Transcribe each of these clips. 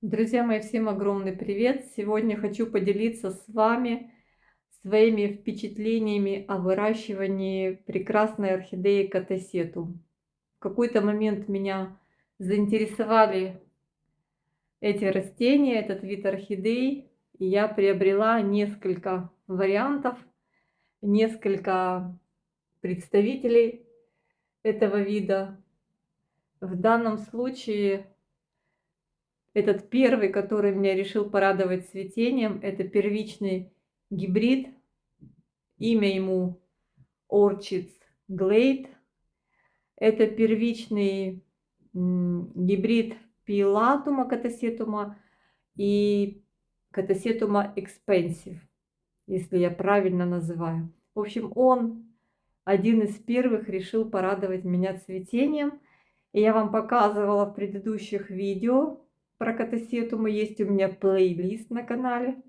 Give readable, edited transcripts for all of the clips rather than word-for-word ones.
Друзья мои, всем огромный привет! Сегодня хочу поделиться с вами своими впечатлениями о выращивании прекрасной орхидеи Катасетум. В какой-то момент меня заинтересовали эти растения, этот вид орхидей, и я приобрела несколько вариантов, несколько представителей этого вида. В данном случае этот первый, который меня решил порадовать цветением, это первичный гибрид. Имя ему Orchids Glade. Это первичный гибрид Pilatum Catasetum и Catasetum Expensive, если я правильно называю. В общем, он один из первых решил порадовать меня цветением. И я вам показывала в предыдущих видео про катасетумы. Есть у меня плейлист на канале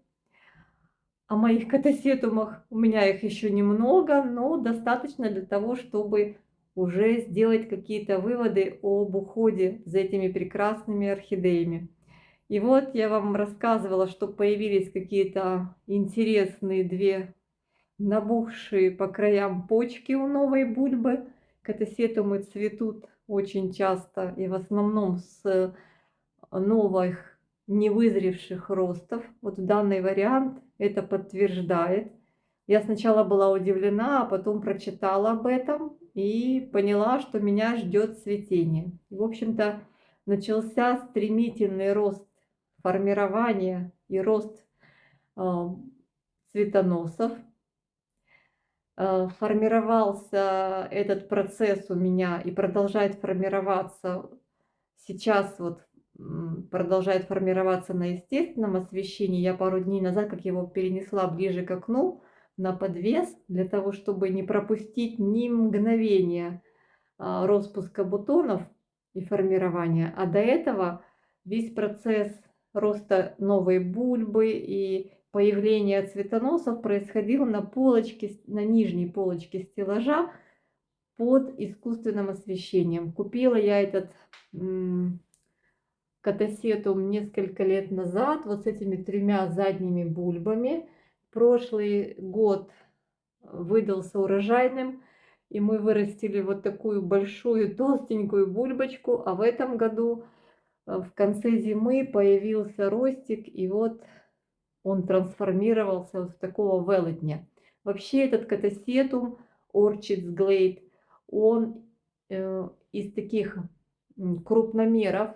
о моих катасетумах. У меня их еще немного, но достаточно для того, чтобы уже сделать какие-то выводы об уходе за этими прекрасными орхидеями. И вот я вам рассказывала, что появились какие-то интересные две набухшие по краям почки у новой бульбы. Катасетумы цветут очень часто и в основном с новых невызревших ростов. Вот данный вариант это подтверждает. Я сначала была удивлена, а потом прочитала об этом и поняла, что меня ждет цветение. В общем-то, начался стремительный рост формирования и рост цветоносов. Формировался этот процесс у меня и продолжает формироваться сейчас, вот продолжает формироваться на естественном освещении. Я пару дней назад, как его перенесла ближе к окну на подвес, для того, чтобы не пропустить ни мгновения распуска бутонов и формирования. А до этого весь процесс роста новой бульбы и появление цветоносов происходило на полочке, на нижней полочке стеллажа под искусственным освещением. Купила я этот катасетум несколько лет назад, вот с этими тремя задними бульбами. Прошлый год выдался урожайным, и мы вырастили вот такую большую толстенькую бульбочку, а в этом году в конце зимы появился ростик, и вот он трансформировался в такого велетня. Вообще этот катасетум Orchids Glade, он из таких крупномеров.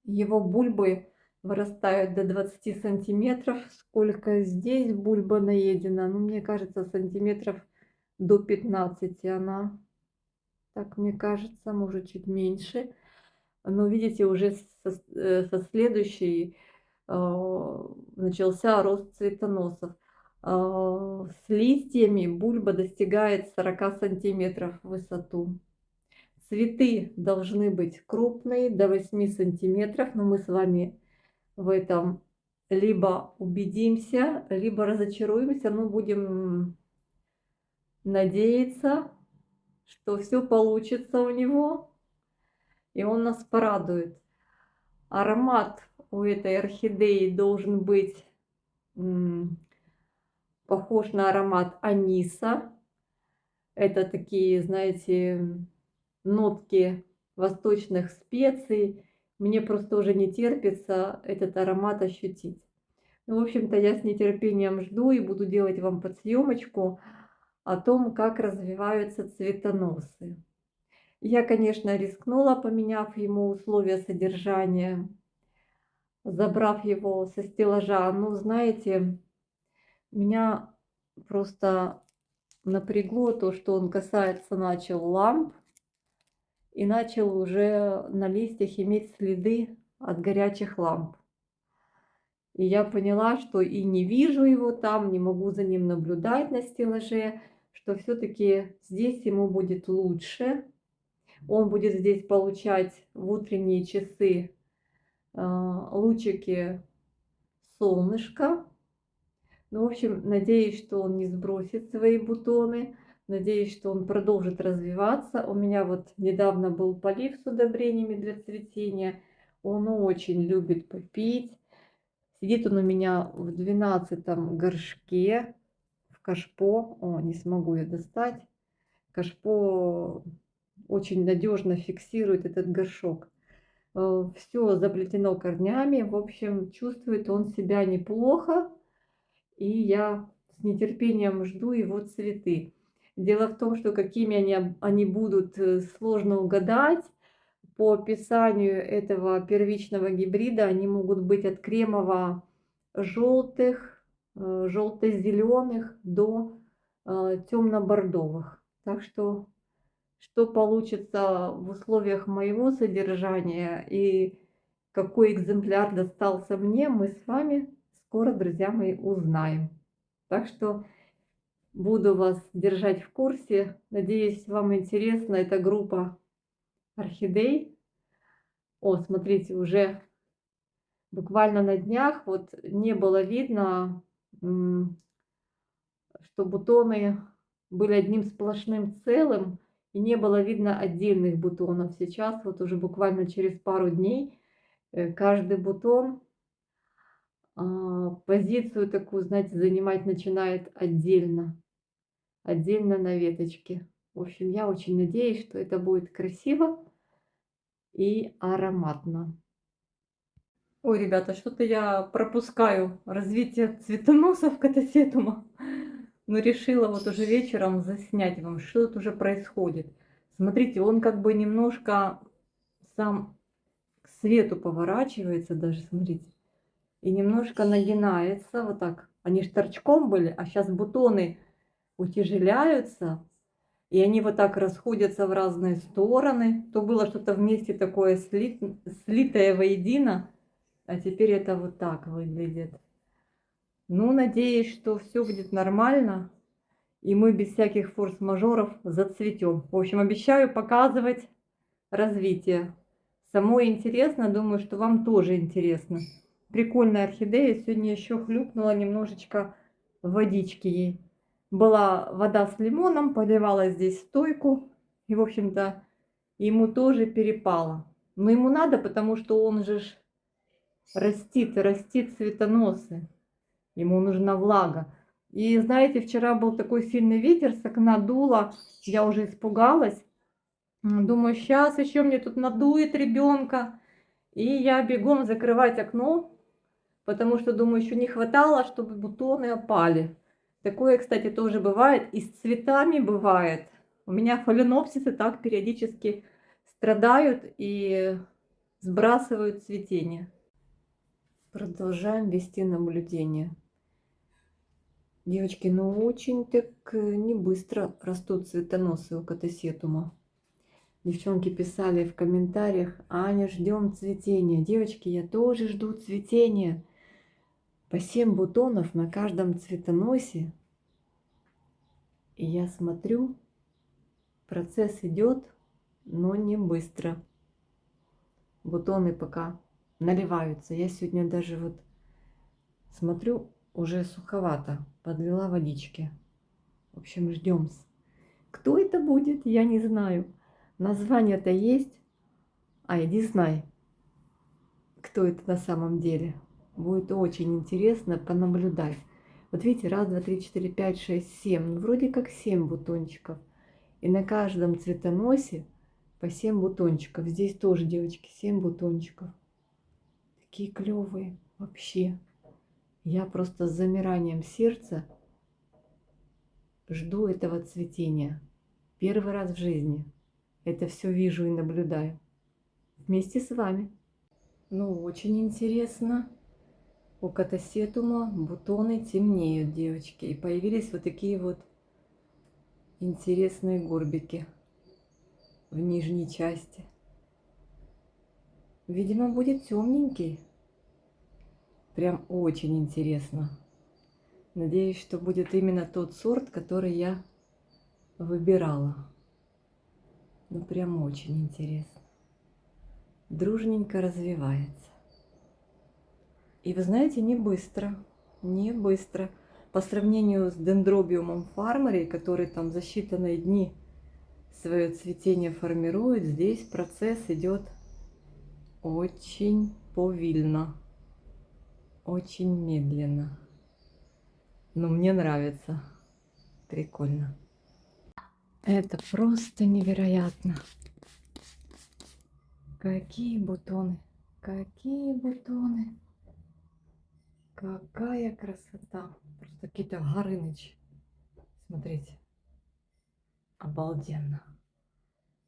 Его бульбы вырастают до 20 сантиметров. Сколько здесь бульба наедена? Ну, мне кажется, сантиметров до 15 она. Так мне кажется, может чуть меньше. Но видите, уже со следующей начался рост цветоносов. С листьями бульба достигает 40 сантиметров в высоту. Цветы должны быть крупные, до 8 сантиметров, но мы с вами в этом либо убедимся, либо разочаруемся, но будем надеяться, что все получится у него, и он нас порадует. Аромат у этой орхидеи должен быть похож на аромат аниса. Это такие, знаете, нотки восточных специй. Мне просто уже не терпится этот аромат ощутить. Ну, в общем-то, я с нетерпением жду и буду делать вам подсъемочку о том, как развиваются цветоносы. Я, конечно, рискнула, поменяв ему условия содержания, забрав его со стеллажа. Ну, знаете, меня просто напрягло то, что он касается начал ламп и начал уже на листьях иметь следы от горячих ламп. И я поняла, что и не вижу его там, не могу за ним наблюдать на стеллаже, что все-таки здесь ему будет лучше. Он будет здесь получать в утренние часы лучики солнышка. Ну, в общем, надеюсь, что он не сбросит свои бутоны. Надеюсь, что он продолжит развиваться. У меня вот недавно был полив с удобрениями для цветения. Он очень любит попить. Сидит он у меня в 12-м горшке, в кашпо. О, не смогу я достать. Кашпо очень надежно фиксирует этот горшок. Все заплетено корнями. В общем, чувствует он себя неплохо. И я с нетерпением жду его цветы. Дело в том, что какими они будут, сложно угадать. По описанию этого первичного гибрида они могут быть от кремово-желтых, желто-зеленых до темно-бордовых. Так что получится в условиях моего содержания и какой экземпляр достался мне, мы с вами скоро, друзья мои, узнаем. Так что буду вас держать в курсе. Надеюсь, вам интересна эта группа орхидей. О, смотрите, уже буквально на днях вот не было видно, что бутоны были одним сплошным целым, и не было видно отдельных бутонов. Сейчас вот уже буквально через пару дней каждый бутон позицию такую, знаете, занимать начинает отдельно на веточке. В общем, я очень надеюсь, что это будет красиво и ароматно. Ой, ребята, что-то я пропускаю развитие цветоносов катасетума. Но решила вот уже вечером заснять вам, что тут уже происходит. Смотрите, он как бы немножко сам к свету поворачивается даже, смотрите. И немножко нагинается, вот так. Они ж торчком были, а сейчас бутоны утяжеляются. И они вот так расходятся в разные стороны. То было что-то вместе такое слитое воедино, а теперь это вот так выглядит. Ну, надеюсь, что все будет нормально, и мы без всяких форс-мажоров зацветем. В общем, обещаю показывать развитие. Самой интересно, думаю, что вам тоже интересно. Прикольная орхидея. Сегодня еще хлюпнула немножечко водички ей. Была вода с лимоном, поливала здесь стойку. И, в общем-то, ему тоже перепало. Но ему надо, потому что он же растит цветоносы. Ему нужна влага. И знаете, вчера был такой сильный ветер, с окна дуло. Я уже испугалась. Думаю, сейчас еще мне тут надует ребенка. И я бегом закрывать окно, потому что, думаю, еще не хватало, чтобы бутоны опали. Такое, кстати, тоже бывает. И с цветами бывает. У меня фаленопсисы так периодически страдают и сбрасывают цветение. Продолжаем вести наблюдение. Девочки, ну очень так не быстро растут цветоносы у катасетума. Девчонки писали в комментариях: Аня, ждем цветения. Девочки, я тоже жду цветения. По 7 бутонов на каждом цветоносе. И я смотрю, процесс идет, но не быстро. Бутоны пока наливаются. Я сегодня даже вот смотрю, уже суховато. Подлила водички. В общем, ждем. Кто это будет, я не знаю. Название-то есть. Иди знай, кто это на самом деле. Будет очень интересно понаблюдать. Вот видите, раз, два, три, четыре, пять, шесть, семь. Ну, вроде как 7 бутончиков. И на каждом цветоносе по 7 бутончиков. Здесь тоже, девочки, 7 бутончиков. Такие клевые вообще. Я просто с замиранием сердца жду этого цветения. Первый раз в жизни это все вижу и наблюдаю. Вместе с вами. Ну, очень интересно. У катасетума бутоны темнеют, девочки. И появились вот такие вот интересные горбики в нижней части. Видимо, будет темненький. Прям очень интересно. Надеюсь, что будет именно тот сорт, который я выбирала. Ну, прям очень интересно. Дружненько развивается. И вы знаете, не быстро. Не быстро. По сравнению с дендробиумом фармери, который там за считанные дни свое цветение формирует, здесь процесс идет очень повильно, очень медленно. Но мне нравится. Прикольно. Это просто невероятно. Какие бутоны. Какие бутоны. Какая красота. Просто какие-то горыныч. Смотрите. Обалденно.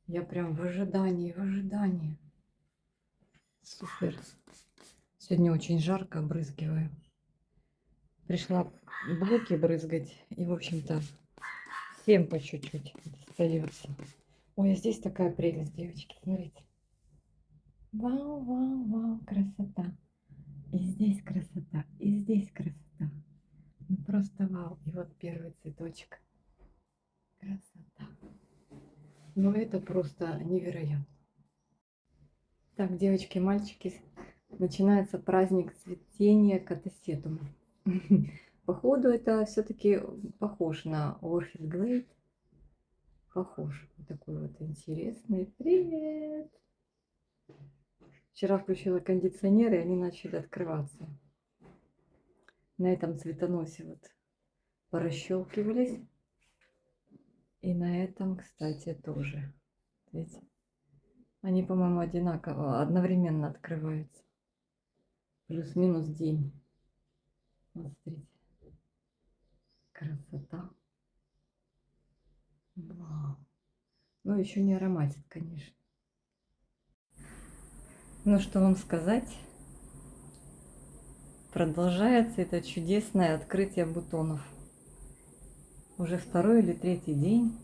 Я прям в ожидании, в ожидании. Супер. Сегодня очень жарко, брызгиваю. Пришла блоки брызгать. И, в общем-то, всем по чуть-чуть достается. Ой, а здесь такая прелесть, девочки. Смотрите. Вау, вау, вау, красота. И здесь красота, и здесь красота. Ну просто вау. И вот первый цветочек. Красота. Ну это просто невероятно. Так, девочки, мальчики, начинается праздник цветения катасетума. Походу это все-таки похож на Orchid Glade. Похож. Вот такой вот интересный. Привет! Вчера включила кондиционер, и они начали открываться. На этом цветоносе вот поращелкивались. И на этом, кстати, тоже. Видите? Они, по-моему, одинаково, одновременно открываются. Плюс-минус день. Вот смотрите. Красота. Вау. Ну, еще не ароматит, конечно. Ну, что вам сказать? Продолжается это чудесное открытие бутонов. Уже второй или третий день.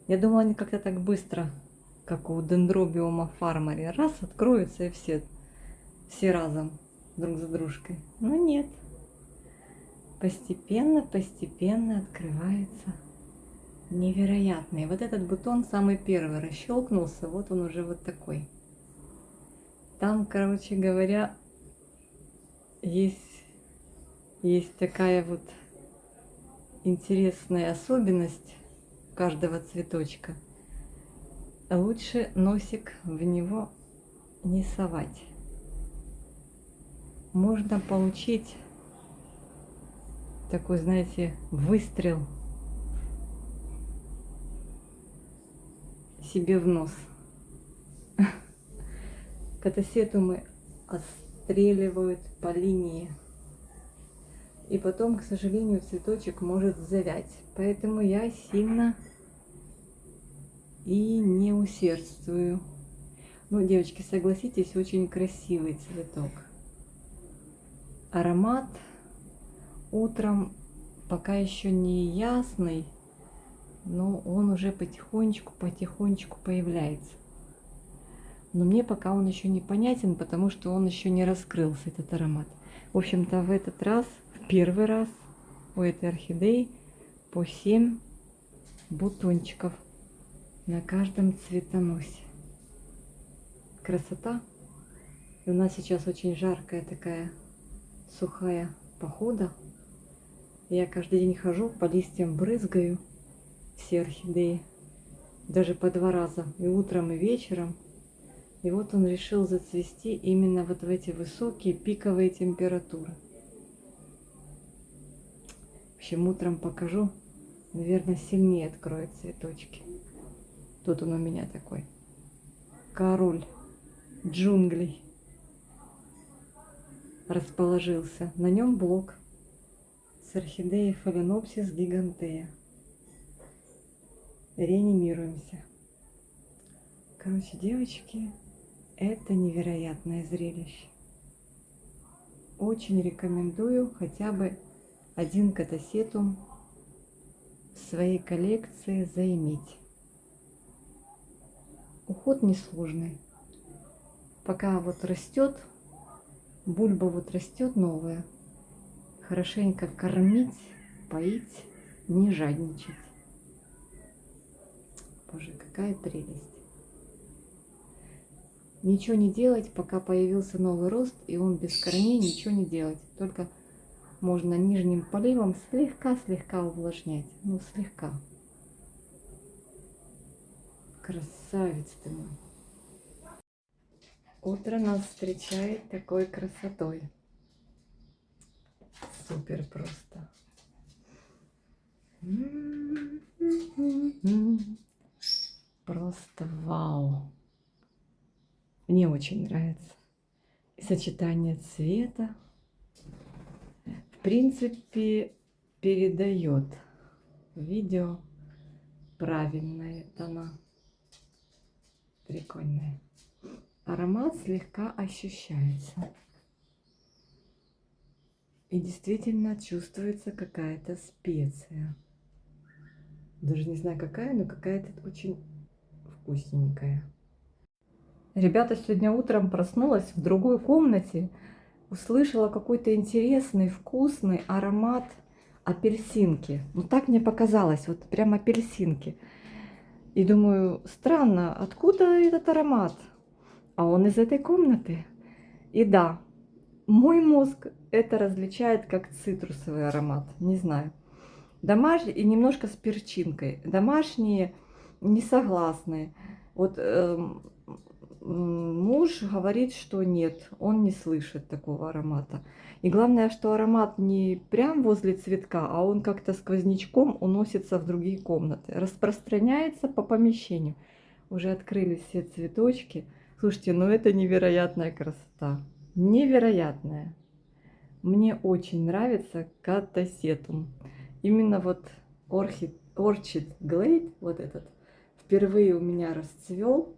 Я думала, они как-то так быстро, как у дендробиума фармари, раз откроются и все разом друг за дружкой. Но нет. Постепенно, постепенно открывается невероятный. Вот этот бутон самый первый расщелкнулся, вот он уже вот такой. Там, короче говоря, есть такая вот интересная особенность каждого цветочка. Лучше носик в него не совать. Можно получить такой, знаете, выстрел себе в нос. Катасетумы отстреливают по линии. И потом, к сожалению, цветочек может завять. Поэтому я сильно и не усердствую. Ну, девочки, согласитесь, очень красивый цветок. Аромат утром пока еще не ясный, но он уже потихонечку появляется. Но мне пока он еще не понятен, потому что он еще не раскрылся, этот аромат. В общем-то, в этот раз, в первый раз у этой орхидеи по 7 бутончиков на каждом цветоносе. Красота. И у нас сейчас очень жаркая такая сухая погода. Я каждый день хожу, по листьям брызгаю все орхидеи. Даже по 2 раза. И утром, и вечером. И вот он решил зацвести именно вот в эти высокие пиковые температуры. В общем, утром покажу. Наверное, сильнее откроет цветочки. Тут он у меня такой. Король джунглей расположился. На нем блок с орхидеей Phalaenopsis gigantea. Реанимируемся. Короче, девочки, это невероятное зрелище. Очень рекомендую хотя бы один катасетум в своей коллекции заиметь. Уход несложный. Пока вот растет, бульба вот растет новая, хорошенько кормить, поить, не жадничать. Боже, какая прелесть. Ничего не делать, пока появился новый рост, и он без корней, ничего не делать. Только можно нижним поливом слегка увлажнять. Ну, слегка. Красавец ты мой. Утро нас встречает такой красотой. Супер просто. Просто вау. Мне очень нравится. И сочетание цвета, в принципе, передает видео правильные тона. Прикольные. Аромат слегка ощущается. И действительно чувствуется какая-то специя. Даже не знаю какая, но какая-то очень вкусненькая. Ребята, сегодня утром проснулась в другой комнате, услышала какой-то интересный, вкусный аромат апельсинки. Ну так мне показалось, вот прям апельсинки. И думаю, странно, откуда этот аромат? А он из этой комнаты. И да, мой мозг это различает как цитрусовый аромат, не знаю. Домашние и немножко с перчинкой. Домашние не согласны. Вот муж говорит, что нет, он не слышит такого аромата. И главное, что аромат не прям возле цветка, а он как-то сквознячком уносится в другие комнаты. Распространяется по помещению. Уже открылись все цветочки. Слушайте, ну это невероятная красота. Невероятная. Мне очень нравится катасетум. Именно вот Orchid Glade, вот этот, впервые у меня расцвел.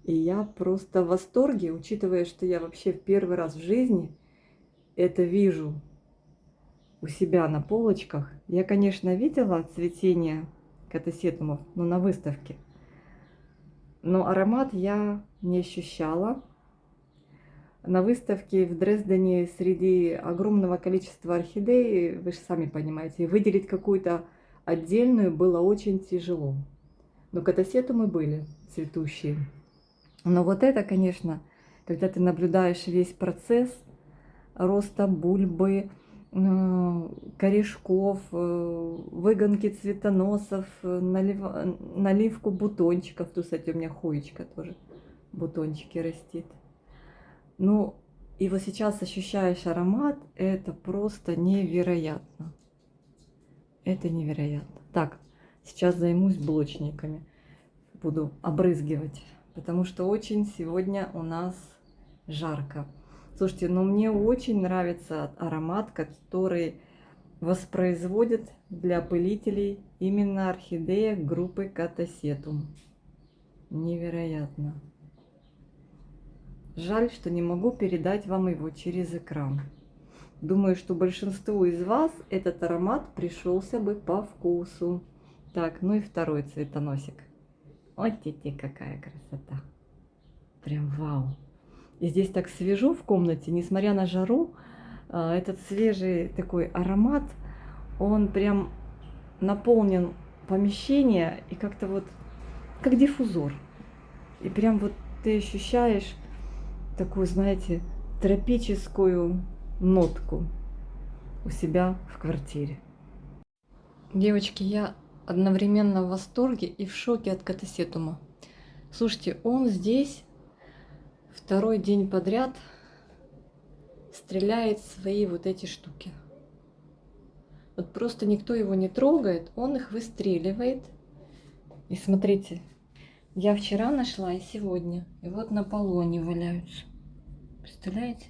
И я просто в восторге, учитывая, что я вообще в первый раз в жизни это вижу у себя на полочках. Я, конечно, видела цветение катасетумов, но на выставке. Но аромат я не ощущала. На выставке в Дрездене среди огромного количества орхидей, вы же сами понимаете, выделить какую-то отдельную было очень тяжело. Но катасетумы были цветущие. Но вот это, конечно, когда ты наблюдаешь весь процесс роста бульбы, корешков, выгонки цветоносов, наливку бутончиков. Тут, кстати, у меня хоечка тоже бутончики растит. Ну, и вот сейчас ощущаешь аромат, это просто невероятно. Это невероятно. Так, сейчас займусь блочниками. Буду обрызгивать, потому что очень сегодня у нас жарко. Слушайте, ну мне очень нравится аромат, который воспроизводит для опылителей именно орхидея группы Катасетум. Невероятно. Жаль, что не могу передать вам его через экран. Думаю, что большинству из вас этот аромат пришелся бы по вкусу. Так, ну и второй цветоносик. Вот эти какая красота. Прям вау. И здесь так свежо в комнате, несмотря на жару, этот свежий такой аромат, он прям наполнен помещение и как-то вот, как диффузор. И прям вот ты ощущаешь такую, знаете, тропическую нотку у себя в квартире. Девочки, я одновременно в восторге и в шоке от катасетума. Слушайте, он здесь второй день подряд стреляет свои вот эти штуки. Вот просто никто его не трогает, он их выстреливает. И смотрите, я вчера нашла и сегодня. И вот на полу они валяются. Представляете?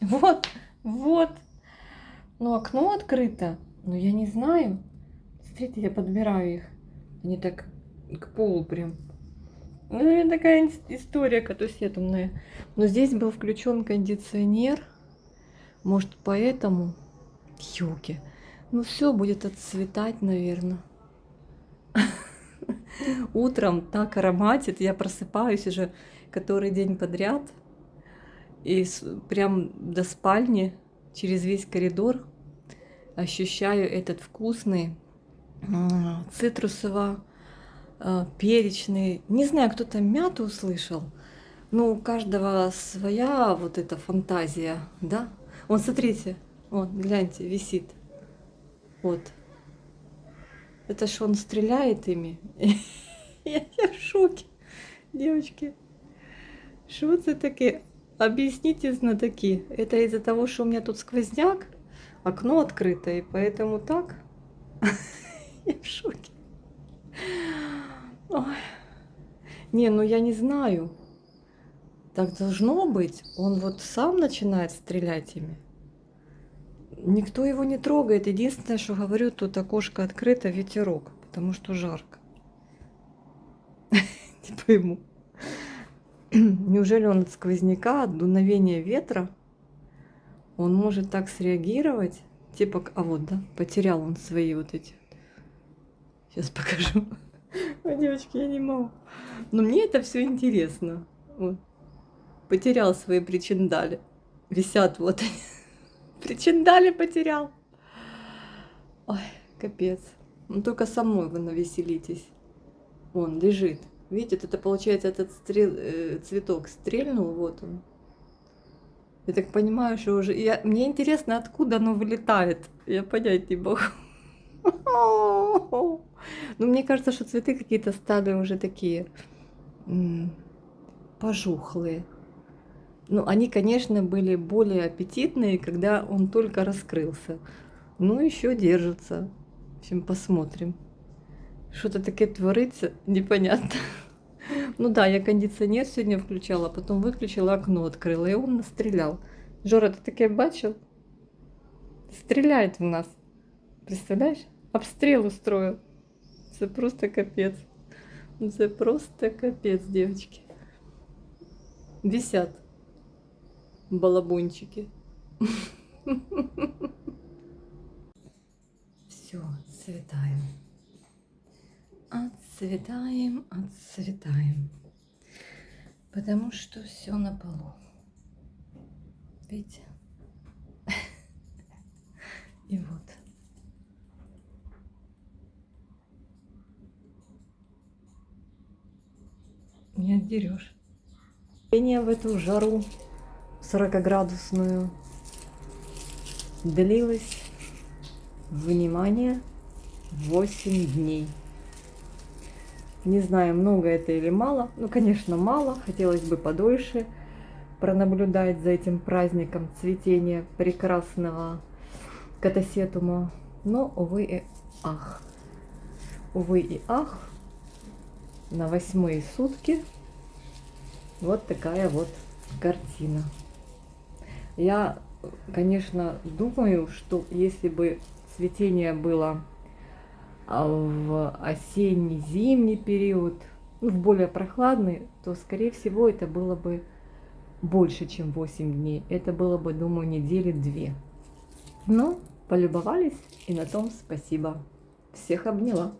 Вот, вот. Ну, окно открыто. Но я не знаю. Смотрите, я подбираю их. Они так к полу прям. Ну, это такая история катасетумная. Но здесь был включен кондиционер. Может, поэтому... Ёлки. Ну, все будет отцветать, наверное. Утром так ароматит. Я просыпаюсь уже который день подряд. И прям до спальни, через весь коридор ощущаю этот вкусный, цитрусово-перечный. Не знаю, кто-то мяту услышал. Но у каждого своя вот эта фантазия, да? Вон, смотрите, вот, гляньте, висит. Вот. Это ж он стреляет ими. Я в шоке, девочки. Что это таки? Объясните, знатоки. Это из-за того, что у меня тут сквозняк, окно открыто, и поэтому так? Я в шоке. Ой. Не, ну я не знаю. Так должно быть. Он вот сам начинает стрелять ими. Никто его не трогает. Единственное, что говорю, тут окошко открыто, ветерок, потому что жарко. Не пойму. Неужели он от сквозняка, от дуновения ветра, он может так среагировать? Типа, а вот, да, потерял он свои вот эти. Сейчас покажу. Ой, девочки, я не могу. Но мне это все интересно. Вот. Потерял свои причиндали. Висят вот они. Причиндали потерял. Ой, капец. Ну только со мной вы навеселитесь. Он лежит. Видите, это получается этот цветок стрельнул, вот он. Я так понимаю, что уже... Мне интересно, откуда оно вылетает. Я понять не могу. Ну, мне кажется, что цветы какие-то стали уже такие пожухлые. Ну, они, конечно, были более аппетитные, когда он только раскрылся. Ну, еще держатся. В общем, посмотрим. Что-то такое творится, непонятно. Ну да, я кондиционер сегодня включала, потом выключила, окно открыла, и он настрелял. Жора, ты таке бачил? Стреляет в нас. Представляешь? Обстрел устроил. Это просто капец. Это просто капец, девочки. Висят балабончики. Все, отцветаем. Отцветаем, отцветаем. Потому что все на полу. Видите? И вот. Не отдерешь. В эту жару 40-градусную длилось, внимание, 8 дней. Не знаю, много это или мало. Ну, конечно, мало. Хотелось бы подольше пронаблюдать за этим праздником цветения прекрасного катасетума. Но, увы и ах. Увы и ах. На 8-е сутки вот такая вот картина. Я, конечно, думаю, что если бы цветение было в осенне-зимний период, ну, в более прохладный, то, скорее всего, это было бы больше, чем 8 дней. Это было бы, думаю, недели 2. Но полюбовались, и на том спасибо. Всех обняла.